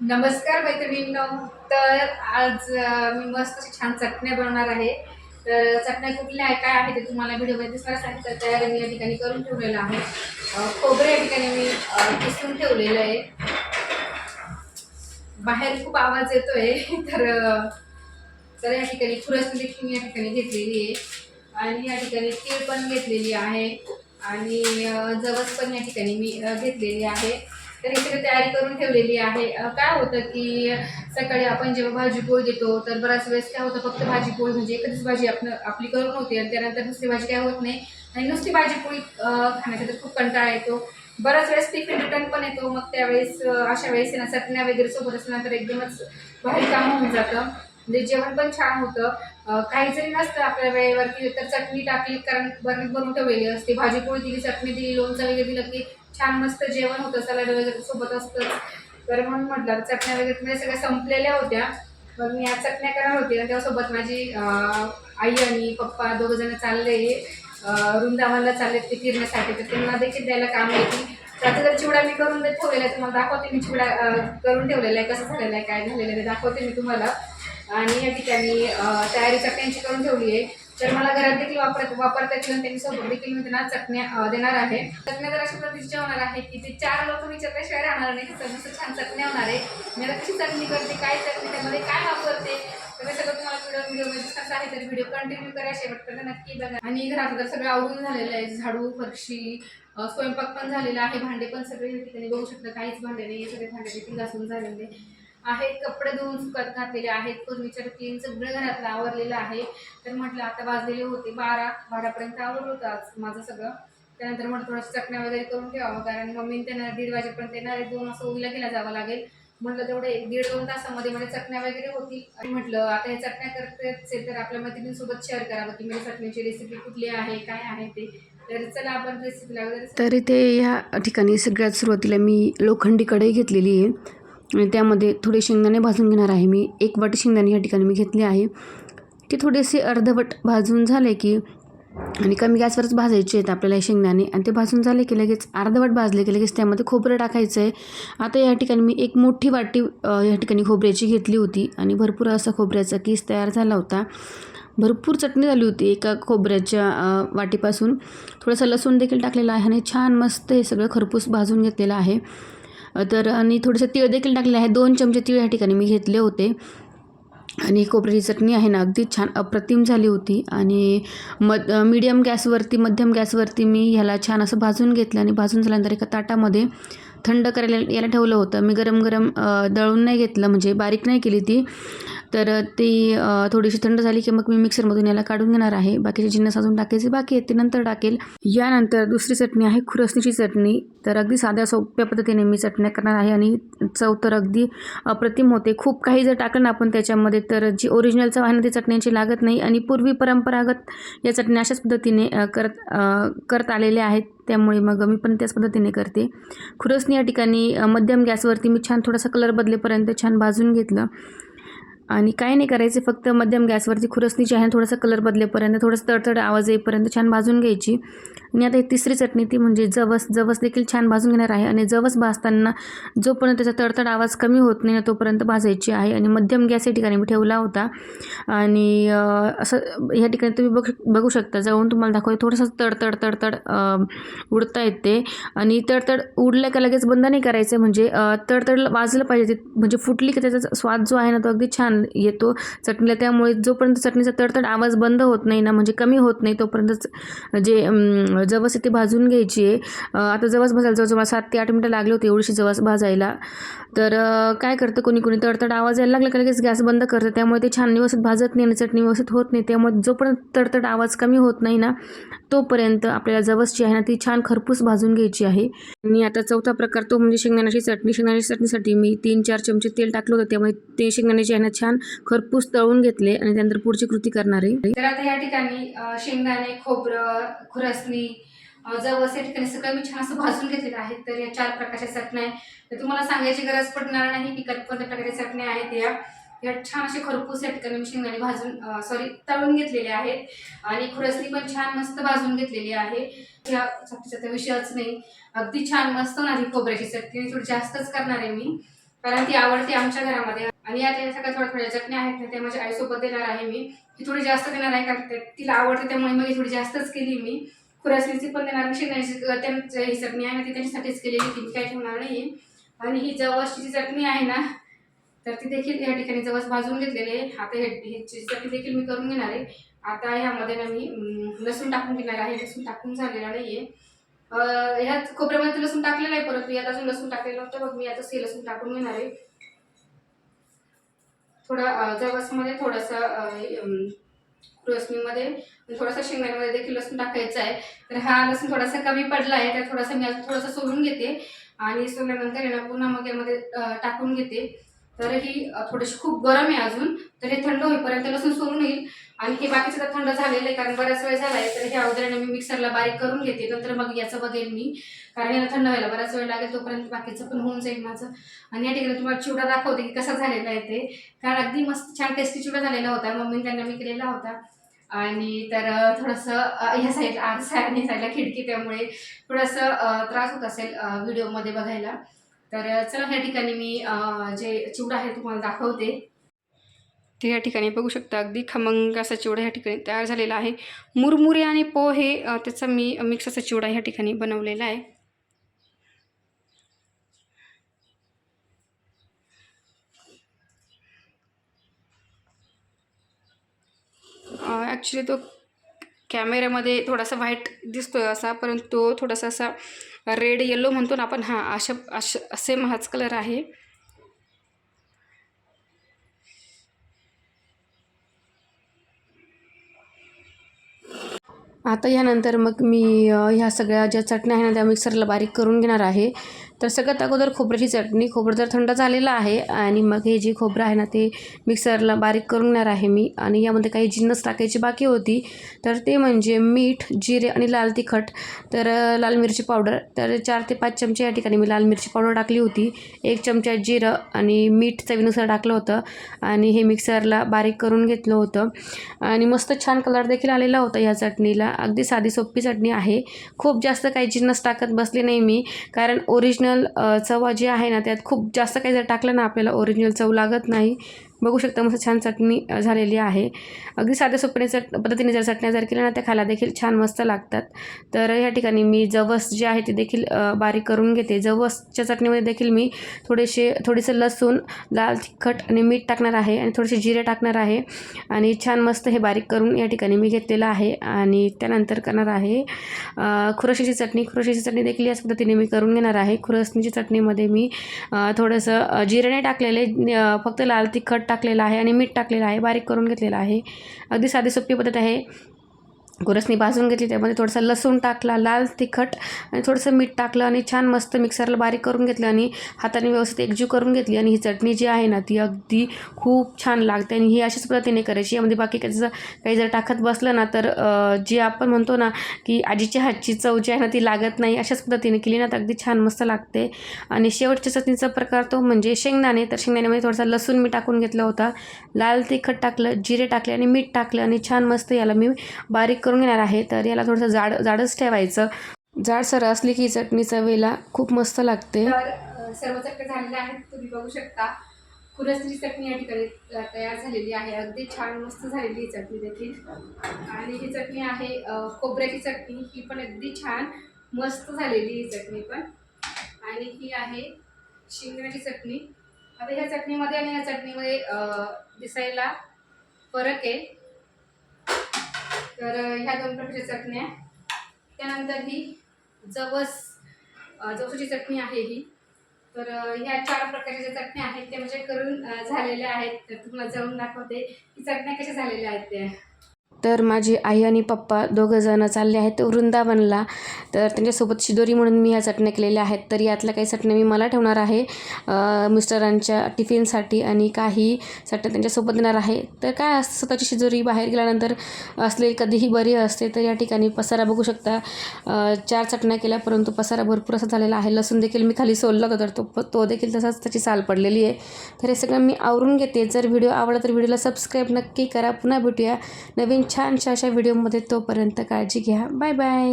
नमस्कार मैत्रिणींनो. तर आज मी मस्त अशी छान चटण्या बनवणार आहे. तर चटण्या कुठल्या आहे काय आहे ते तुम्हाला व्हिडिओमध्ये दिसणार आहे. तर तयारी मी या ठिकाणी करून ठेवलेलं आहे. खोबरं या ठिकाणी मी किसून ठेवलेलं आहे. बाहेर खूप आवाज येतोय तर तर या ठिकाणी खुरसणी देखील मी या ठिकाणी घेतलेली आहे आणि या ठिकाणी तीळ पण घेतलेली आहे आणि जवस पण या ठिकाणी मी घेतलेली आहे. तर ही सगळी तयारी करून ठेवलेली आहे. काय होतं की सकाळी आपण जेव्हा भाजी पोळी देतो तर बऱ्याच वेळेस काय होतं, फक्त भाजी पोळी म्हणजे एकच भाजी आपली करून होते आणि त्यानंतर दुसरी भाजी काय होत नाही आणि नुसती भाजी पोळी खाण्याचा तर खूप कंटाळा येतो. बऱ्याच वेळेस टिफिन रिटर्न पण येतो. मग त्यावेळेस अशा वेळेस ना चटण्या वगैरे सोबत असल्या तर एकदमच भारी काम होऊन जातं. म्हणजे जेवण पण छान होतं. काही जरी नसतं आपल्या वेळेवरती तर चटणी टाकली, कारण बरणीत बनवून ठेवलेली असते. भाजी पोळी दिली, चटणी दिली, लोणचं वगैरे दिलं की छान मस्त जेवण होतं. सलाड वगैरे सोबत असतं. तर म्हणून म्हटलं चटण्या वगैरे म्हणजे सगळ्या संपलेल्या होत्या. मग मी आज चटण्या करणार होती आणि त्यासोबत माझी आई आणि पप्पा दोघं जण चालले वृंदावनला चालले ते फिरण्यासाठी. तर त्यांना देखील द्यायला काम येते. त्याचा जर चिवडा मी करून ठेवलेला आहे तुम्हाला दाखवते. मी चिवडा करून ठेवलेला आहे, कसं झालेला आहे काय झालेलं आहे ते दाखवते मी तुम्हाला. आणि या ठिकाणी तयारी चटण्यांची करून ठेवली आहे. तर मला घरात देखील वापरता येतील आणि त्यांच्यासोबत देखील मी त्यांना चटण्या देणार आहे. चटण्या तर अशा पद्धतीच्या होणार आहे की ते 4 लोक विचारल्याशिवाय राहणार नाही. मस्त छान चटण्या होणार आहे. मी आता कशी चटणी करते, काय चटणी, त्यामध्ये काय वापरते, तर हे सगळं तुम्हाला व्हिडिओमध्ये दिसणार आहे. तर व्हिडिओ कंटिन्यू करा शेवटपर्यंत नक्की बघा. आणि घरात तर सगळं आवरून झालेलं आहे. झाडू, फरशी, स्वयंपाक पण झालेला आहे. भांडे पण सगळे या ठिकाणी बघू शकता, काहीच भांडे नाही, सगळे भांडे देखील घासून झालेले आहेत. कपडे धुवून सुकत घातलेले आहेत. फर्निचर क्लीन सगळं घरातलं आवरलेलं आहे. तर म्हटलं आता वाजलेले होते 12पर्यंत आवरलं होतं आज माझं सगळं. त्यानंतर म्हटलं थोडंसं चटण्या वगैरे करून ठेवावं, कारण मम्मी त्यांना 1:30 वाजेपर्यंत येणार आहे. 2 वाजता उगीला केला जावं लागेल. म्हटलं तेवढे 1-1.5-2 तासामध्ये मला चटण्या वगैरे होती. आणि म्हटलं आता हे चटण्या करतेच तर आपल्या मैत्रिणींसोबत शेअर करावं की माझ्या चटणीची रेसिपी कुठली आहे, काय आहे ते. तर चला आपण रेसिपीला वगैरे. तर इथे या ठिकाणी सगळ्यात सुरुवातीला मी लोखंडी कढई घेतलेली आहे आणि त्यामध्ये थोडे शेंगदाणे भाजून घेणार आहे. मी 1 वाटी शेंगदाणे या ठिकाणी मी घेतले आहे. ते थोडेसे अर्धवट भाजून झाले की आणि कमी गॅसवरच भाजायचे आहेत आपल्याला हे शेंगदाणे. आणि ते भाजून झाले की लगेच अर्धवट भाजले की लगेच त्यामध्ये खोबरं टाकायचं आहे. आता या ठिकाणी मी 1 मोठी वाटी या ठिकाणी खोबऱ्याची घेतली होती आणि भरपूर असा खोबऱ्याचा कीस तयार झाला होता. भरपूर चटणी झाली होती एका खोबऱ्याच्या वाटीपासून. थोडंसं लसूण देखील टाकलेलं आहे आणि छान मस्त हे सगळं खरपूस भाजून घेतलेलं आहे. तर आणि थोडेसे तीळ देखील टाकले आहे. 2 चमचे तीळ या ठिकाणी मी घेतले होते. आणि खोबऱ्याची चटणी आहे ना अगदी छान अप्रतिम झाली होती. आणि मध्यम गॅसवरती मी ह्याला छान असं भाजून घेतलं आणि भाजून झाल्यानंतर एका ताटामध्ये थंड करायला याला ठेवलं होतं. मी गरम दळून नाही घेतलं, म्हणजे बारीक नाही केली ती. तर ती थोडीशी थंड झाली की मग मी मिक्सरमधून याला काढून घेणार आहे. बाकीचे जिन्नस अजून टाकायचे बाकी आहेत ते नंतर टाकेल. यानंतर दुसरी चटणी आहे खुरसणीची चटणी. तर अगदी साध्या सोप्या पद्धतीने मी चटण्या करणार आहे आणि चव तर अगदी अप्रतिम होते. खूप काही जर टाकलं ना आपण त्याच्यामध्ये तर जी ओरिजिनल चव आहे ना ती चटण्यांची लागत नाही. आणि पूर्वी परंपरागत या चटण्या अशाच पद्धतीने करत आलेल्या आहेत. त्यामुळे मग मी पण त्याच पद्धतीने करते. खुरसणी या ठिकाणी मध्यम गॅसवरती मी छान थोडासा कलर बदलेपर्यंत छान भाजून घेतलं. आणि काही नाही करायचं, फक्त मध्यम गॅसवरती खुरसणी जी आहे थोडासा कलर बदलेपर्यंत, थोडंसं तडतड आवाज येईपर्यंत छान भाजून घ्यायची. आणि आता ही तिसरी चटणी ती म्हणजे जवस देखील छान भाजून घेणार आहे. आणि जवस भाजताना जोपर्यंत त्याचा तडतड आवाज कमी होत नाही ना तोपर्यंत भाजायची आहे. आणि मध्यम गॅस या ठिकाणी मी ठेवला होता. आणि असं या ठिकाणी तुम्ही बघू शकता, जवळून तुम्हाला दाखवते थोडंसं तडतड उडता येते. आणि तडतड उडलं का लगेच बंद नाही करायचं, म्हणजे तडतड वाजलं पाहिजे. म्हणजे फुटली की त्याचा स्वाद जो आहे ना तो अगदी छान येतो चटणीला. त्यामुळे जोपर्यंत चटणीचा तडतड आवाज बंद होत नाही ना, म्हणजे कमी होत नाही, तोपर्यंतच जे जवस ते भाजून घ्यायची आहे. आता जवस भाजायला जवळजवळ 7 ते 8 मिनटं लागले होते एवढीशी जवस भाजायला. तर काय करतं कोणी तडतड आवाज यायला लागला की लगेच गॅस बंद करतं. त्यामुळे ते छान व्यवस्थित भाजत नाही आणि चटणी व्यवस्थित होत नाही. त्यामुळे जोपर्यंत तडतड आवाज कमी होत नाही ना तोपर्यंत आपल्याला जवस जी आहे ना ती छान खरपूस भाजून घ्यायची आहे. आणि आता चौथा प्रकार तो म्हणजे शेंगदाण्याची चटणी. शेंगदाण्याची चटणीसाठी मी 3-4 चमचे तेल टाकलं होतं. त्यामुळे ते शेंगदाण्याचे आहे ना छान खरपूस तळून घेतले आणि त्यानंतर पुढची कृती करणार आहे. तर आता या ठिकाणी शेंगदाणे, खोबरं, खुरसणी, जवस या ठिकाणी सगळं मी छान असं भाजून घेतलेलं आहे. तर या 4 प्रकारच्या चटण्या आहे. तर तुम्हाला सांगायची गरज पडणार नाही की कोणत्या प्रकारच्या चटण्या आहेत. या छान असे खरपूस या ठिकाणी मी शेंगदाणे तळून घेतलेले आहेत. आणि खुरसणी पण छान मस्त भाजून घेतलेली आहे. या चटणीचा विषयच नाही, अगदी छान मस्त होणार ही खोबऱ्याची चटणी. थोडी जास्तच करणार आहे मी. कारण ती आवडते आमच्या घरामध्ये. आणि या त्या सगळ्या थोड्या थोड्या चटण्या आहेत ना, त्या माझ्या आईसोबत देणार आहे मी. ही थोडी जास्त देणार आहे कारण तिला आवडते, त्यामुळे मग ही थोडी जास्तच केली मी. खुरासणीची पण देणार मी. शेंगदाण्याची त्यांची ही चटणी आहे ना, ती त्यांच्यासाठीच केलेली, ती काही ठेवणार नाही. आणि ही जवसची जी चटणी आहे ना, तर ती देखील या ठिकाणी जवस भाजून घेतलेली आहे. आता ह्याची चटणी देखील मी करून घेणार आहे. आता ह्यामध्ये ना मी लसूण टाकून घेणार आहे. लसूण टाकून झालेला नाही आहे. ह्यात खोबऱ्यामध्ये लसूण टाकलेलं आहे, परत यात अजून लसूण टाकलेलं होतं. मग मी आता हे लसूण टाकून घेणार आहे. थोडा जवसमध्ये थोडंसं खुरसणीमध्ये थोडासा शेंगदाण्यामध्ये देखील लसूण टाकायचं आहे. तर हा लसूण थोडासा कमी पडला आहे, तर थोडासा मी अजून थोडासा सोलून घेते आणि सोलल्यानंतर ना पुन्हा मग यामध्ये टाकून घेते. तर ही थोडीशी खूप गरम आहे अजून, तर हे थंड होईपर्यंत लसूण सोलून येईल. आणि हे बाकीचं तर थंड झालेलं आहे कारण बराच वेळ झाला आहे. तर हे अगोदर मी मिक्सरला बारीक करून घेते, नंतर मग याचं बघेल मी, कारण याला थंड व्हायला बराच वेळ लागेल, तोपर्यंत बाकीचं पण होऊन जाईल माझं. आणि या ठिकाणी तुम्हाला चिवडा दाखवते की कसा झालेला आहे ते, कारण अगदी मस्त छान टेस्टी चिवडा झालेला होता. मम्मीने त्यांना मी केलेला होता. आणि तर थोडंसं ह्या साईडला आरसा आणि ह्या साईडला खिडकी, त्यामुळे थोडंसं त्रास होत असेल व्हिडिओमध्ये बघायला. तर चला ह्या ठिकाणी मी जे चिवडा आहे तुम्हाला दाखवते. ते या ठिकाणी बघू शकता अगदी खमंग असा चिवडा ह्या ठिकाणी तयार झालेला आहे. मुरमुरे आणि पोहे त्याचा मी मिक्स असा चिवडा ह्या ठिकाणी बनवलेला आहे. ॲक्च्युली तो कॅमेऱ्यामध्ये थोडासा व्हाईट दिसतोय असा, परंतु तो थोडासा असा रेड येलो म्हणतो ना आपण, हां अशा सेम हाच कलर आहे. आता यानंतर मग मी ह्या सगळ्या ज्या चटण्या आहे ना त्या मिक्सरला बारीक करून घेणार आहे. तर सगळ्यात अगोदर खोबऱ्याची चटणी, खोबरं तर थंड झालेलं आहे आणि मग हे जे खोबरं आहे ना ते मिक्सरला बारीक करून घेणार आहे मी. आणि यामध्ये काही जिन्नस टाकायची बाकी होती, तर ते म्हणजे मीठ, जिरे आणि लाल तिखट. तर लाल मिरची पावडर, तर 4 ते 5 चमचे या ठिकाणी मी लाल मिरची पावडर टाकली होती. 1 चमचा जिरं आणि मीठ चवीनुसार टाकलं होतं आणि हे मिक्सरला बारीक करून घेतलं होतं. आणि मस्त छान कलर देखील आलेला होता या चटणीला. अगदी साधी सोपी चटणी आहे. खूप जास्त काही जिन्नस टाकत बसले नाही मी, कारण ओरिजिनल चव जी आहे ना त्यात खूप जास्त काही जर टाकलं ना आपल्याला ओरिजिनल चव लागत नाही. बघू शकता मस्त छान चटणी झालेली आहे. अगदी साध्या सोप्या पद्धतीने जर चटण्या जर केल्या ना त्या खायला देखील छान मस्त लागतात. तर या ठिकाणी मी जवस जे आहे ते देखील बारीक करून घेते. जवसच्या चटणीमध्ये देखील मी थोडीसं लसूण, लाल तिखट आणि मीठ टाकणार आहे आणि थोडेसे जिरे टाकणार आहे आणि छान मस्त हे बारीक करून या ठिकाणी मी घेतलेलं आहे. आणि त्यानंतर करणार आहे खुरशीची चटणी. खुरशीची चटणी देखील याच पद्धतीने मी करून घेणार आहे. खुरसणीची चटणीमध्ये मी थोडंसं जिरे नाही टाकलेले, फक्त लाल तिखट टाकलेलं आहे आणि मीठ टाकलेलं आहे, बारीक करून घेतलेलं आहे. अगदी साधी सोपी पद्धत आहे. खुरसणी भाजून घेतली, त्यामध्ये थोडासा लसूण टाकला, लाल तिखट आणि थोडंसं मीठ टाकलं आणि छान मस्त मिक्सरला बारीक करून घेतलं आणि हाताने व्यवस्थित एकजीव करून घेतली. आणि ही चटणी जी आहे ना ती अगदी खूप छान लागते आणि ही अशाच पद्धतीने करायची. यामध्ये बाकी काही जर टाकत बसलं ना तर जी आपण म्हणतो ना की आजीच्या हातची चव जी आहे ना ती लागत नाही. अशाच पद्धतीने केली ना तर अगदी छान मस्त लागते. आणि शेवटच्या चटणीचा प्रकार तो म्हणजे शेंगदाणे. तर शेंगदाण्यामध्ये थोडासा लसूण मी टाकून घेतला होता, लाल तिखट टाकलं, जिरे टाकले आणि मीठ टाकलं आणि छान मस्त याला मी बारीक करून घेणार आहे. तर याला थोडंसं जाडच ठेवायचं. जाडसर असली की चटणी चवीला खूप मस्त लागते. तर सर्व चटण्या झालेल्या आहेत, तुम्ही बघू शकता. खुरसणीची चटणी या ठिकाणी तयार झालेली आहे. अगदी छान मस्त झालेली ही चटणी देखील. आणि ही चटणी आहे खोबऱ्याची चटणी, ही पण अगदी छान मस्त झालेली ही चटणी पण. आणि ही आहे शेंगदाण्याची चटणी. आता ह्या चटणीमध्ये आणि ह्या चटणीमध्ये दिसायला फरक आहे. तर ह्या 2 प्रकारच्या चटण्या. त्यानंतर ही जवसाची चटणी आहे ही. तर ह्या 4 प्रकारच्या ज्या चटण्या आहेत त्या म्हणजे करून झालेल्या आहेत. तर तुम्हाला जाऊन दाखवते की चटण्या कशा झालेल्या आहेत त्या. तर माझी आई आणि पप्पा दोघंजणं चालले आहेत वृंदावनला. तर त्यांच्यासोबत शिदोरी म्हणून मी या चटण्या केलेल्या आहेत. तर यातल्या काही चटण्या मी मला ठेवणार आहे मिस्टरांच्या टिफिनसाठी आणि काही चटण्या त्यांच्यासोबत देणार आहे. तर काय असतं, स्वतःची शिदोरी बाहेर गेल्यानंतर असले कधीही बरी असते. तर या ठिकाणी पसारा बघू शकता. 4 चटण्या केल्या, परंतु पसारा भरपूर असा झालेला आहे. लसूण देखील मी खाली सोलला होता, तर तो देखील तसाच त्याची साल पडलेली आहे. तर हे सगळं मी आवरून घेते. जर व्हिडिओ आवडला तर व्हिडिओला सबस्क्राईब नक्की करा. पुन्हा भेटूया नवीन छानशा अशा व्हिडिओमध्ये. तोपर्यंत काळजी घ्या. Bye bye.